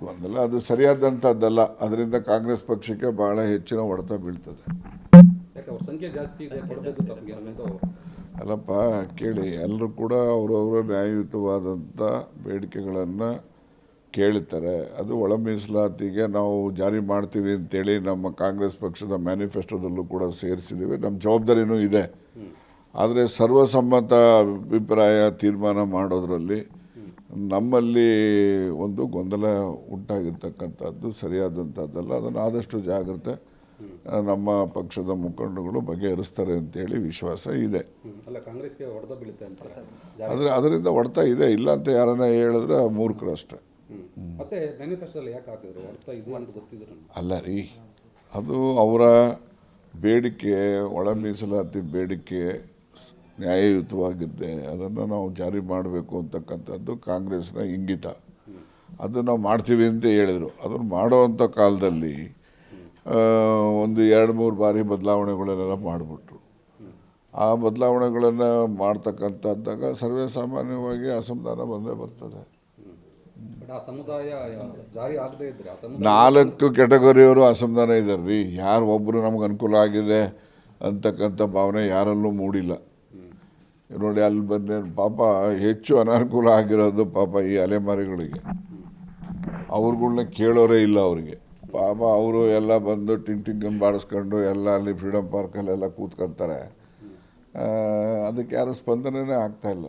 ಗೊಂದಲ ಅದು ಸರಿಯಾದಂಥದ್ದಲ್ಲ. ಅದರಿಂದ ಕಾಂಗ್ರೆಸ್ ಪಕ್ಷಕ್ಕೆ ಬಹಳ ಹೆಚ್ಚಿನ ಹೊಡೆತ ಬೀಳ್ತದೆ. ಯಾಕೆ ಅವ್ರ ಸಂಖ್ಯೆ ಜಾಸ್ತಿ ಇದೆ, ಕೊಡಬೇಕು ತಮಗೆ ಅನ್ನೋದು. ಅಲ್ಲಪ್ಪ ಕೇಳಿ, ಎಲ್ಲರೂ ಕೂಡ ಅವರವರ ನ್ಯಾಯಯುತವಾದಂಥ ಬೇಡಿಕೆಗಳನ್ನು ಕೇಳ್ತಾರೆ. ಅದು ಒಳ ಮೀಸಲಾತಿಗೆ ನಾವು ಜಾರಿ ಮಾಡ್ತೀವಿ ಅಂತೇಳಿ ನಮ್ಮ ಕಾಂಗ್ರೆಸ್ ಪಕ್ಷದ ಮ್ಯಾನಿಫೆಸ್ಟೋದಲ್ಲೂ ಕೂಡ ಸೇರಿಸಿದ್ದೀವಿ. ನಮ್ಮ ಜವಾಬ್ದಾರಿನೂ ಇದೆ. ಆದರೆ ಸರ್ವಸಮ್ಮತ ಅಭಿಪ್ರಾಯ ತೀರ್ಮಾನ ಮಾಡೋದರಲ್ಲಿ ನಮ್ಮಲ್ಲಿ ಒಂದು ಗೊಂದಲ ಉಂಟಾಗಿರ್ತಕ್ಕಂಥದ್ದು ಸರಿಯಾದಂಥದ್ದಲ್ಲ. ಅದನ್ನು ಆದಷ್ಟು ಜಾಗ್ರತೆ ನಮ್ಮ ಪಕ್ಷದ ಮುಖಂಡರುಗಳು ಬಗೆಹರಿಸ್ತಾರೆ ಅಂತೇಳಿ ವಿಶ್ವಾಸ ಇದೆ. ಅಲ್ಲ, ಕಾಂಗ್ರೆಸ್ಗೆ ಹೊಡೆದ ಬೀಳುತ್ತೆ ಅಂತ. ಅದರಿಂದ ಹೊಡ್ತಾ ಇದೆ, ಇಲ್ಲ ಅಂತ ಯಾರನ್ನ ಹೇಳಿದ್ರೆ ಮೂರ್ಖರು ಅಷ್ಟೇ. ಮತ್ತೆ ಮ್ಯಾನಿಫೆಸ್ಟೋದಲ್ಲಿ ಯಾಕೆ ಹಾಕಿದ್ರು ಹೊಡ್ತಾ ಇದು ಅಂತ ಗೊತ್ತಿದ್ರು? ಅಲ್ಲ ರೀ, ಅದು ಅವರ ಬೇಡಿಕೆ, ಒಳ ಮೀಸಲಾತಿ ಬೇಡಿಕೆ ನ್ಯಾಯಯುತವಾಗಿದ್ದೆ. ಅದನ್ನು ನಾವು ಜಾರಿ ಮಾಡಬೇಕು ಅಂತಕ್ಕಂಥದ್ದು ಕಾಂಗ್ರೆಸ್ನ ಇಂಗಿತ. ಅದನ್ನು ನಾವು ಮಾಡ್ತೀವಿ ಅಂತ ಹೇಳಿದರು. ಅದನ್ನು ಮಾಡೋವಂಥ ಕಾಲದಲ್ಲಿ ಒಂದು 2-3 ಬಾರಿ ಬದಲಾವಣೆಗಳೆಲ್ಲ ಮಾಡಿಬಿಟ್ರು. ಆ ಬದಲಾವಣೆಗಳನ್ನು ಮಾಡ್ತಕ್ಕಂಥದ್ದಾಗ ಸರ್ವೇ ಸಾಮಾನ್ಯವಾಗಿ ಅಸಮಾಧಾನ ಬಂದೇ ಬರ್ತದೆ. ಆ ಸಮುದಾಯ ಜಾರಿ ಆಗದೇ ಇದ್ರೆ 4 ಕೆಟಗರಿಯವರು ಅಸಮಾಧಾನ ಇದ್ದಾರೆ ರೀ. ಯಾರು ಒಬ್ಬರು ನಮ್ಗೆ ಅನುಕೂಲ ಆಗಿದೆ ಅಂತಕ್ಕಂಥ ಭಾವನೆ ಯಾರಲ್ಲೂ ಮೂಡಿಲ್ಲ. ನೋಡಿ, ಅಲ್ಲಿ ಬಂದು ಪಾಪ ಹೆಚ್ಚು ಅನಾನುಕೂಲ ಆಗಿರೋದು ಪಾಪ ಈ ಅಲೆಮಾರಿಗಳಿಗೆ. ಅವ್ರುಗಳ್ನ ಕೇಳೋರೇ ಇಲ್ಲ ಅವರಿಗೆ. ಪಾಪ ಅವರು ಎಲ್ಲ ಬಂದು ಟಿಂಗನ್ನು ಬಾಡಿಸ್ಕೊಂಡು ಎಲ್ಲ ಅಲ್ಲಿ ಫ್ರೀಡಮ್ ಪಾರ್ಕಲ್ಲೆಲ್ಲ ಕೂತ್ಕೊಳ್ತಾರೆ. ಅದಕ್ಕೆ ಯಾರು ಸ್ಪಂದನೆ ಆಗ್ತಾಯಿಲ್ಲ.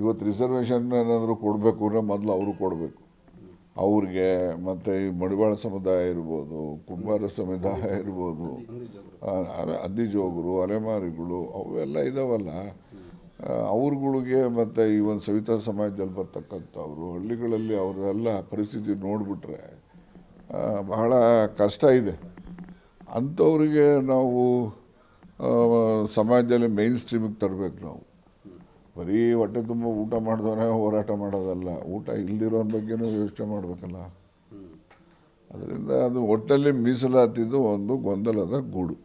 ಇವತ್ತು ರಿಸರ್ವೇಷನ್ ಏನಾದರೂ ಕೊಡಬೇಕು ಅಂದರೆ ಮೊದಲು ಅವರು ಕೊಡಬೇಕು. ಅವ್ರಿಗೆ ಮತ್ತು ಈ ಮಡಿವಾಳ ಸಮುದಾಯ ಇರ್ಬೋದು, ಕುಂಬಾರ ಸಮುದಾಯ ಇರ್ಬೋದು, ಅದ್ದಿಜೋಗರು, ಅಲೆಮಾರಿಗಳು ಅವೆಲ್ಲ ಇದಾವಲ್ಲ, ಅವ್ರುಗಳಿಗೆ ಮತ್ತು ಈ ಒಂದು ಸವಿತಾ ಸಮಾಜದಲ್ಲಿ ಬರ್ತಕ್ಕಂಥವ್ರು ಹಳ್ಳಿಗಳಲ್ಲಿ ಅವರೆಲ್ಲ ಪರಿಸ್ಥಿತಿ ನೋಡಿಬಿಟ್ರೆ ಬಹಳ ಕಷ್ಟ ಇದೆ. ಅಂಥವ್ರಿಗೆ ನಾವು ಸಮಾಜದಲ್ಲಿ ಮೇನ್ ಸ್ಟ್ರೀಮಿಗೆ ತರಬೇಕು. ನಾವು ಬರೀ ಹೊಟ್ಟೆ ತುಂಬ ಊಟ ಮಾಡಿದವನೇ ಹೋರಾಟ ಮಾಡೋದಲ್ಲ, ಊಟ ಇಲ್ದಿರೋರ ಬಗ್ಗೆನೂ ಯೋಚನೆ ಮಾಡಬೇಕಲ್ಲ. ಅದರಿಂದ ಅದು ಒಟ್ಟಲ್ಲಿ ಮೀಸಲಾತಿದ್ದು ಒಂದು ಗೊಂದಲದ ಗೂಡು.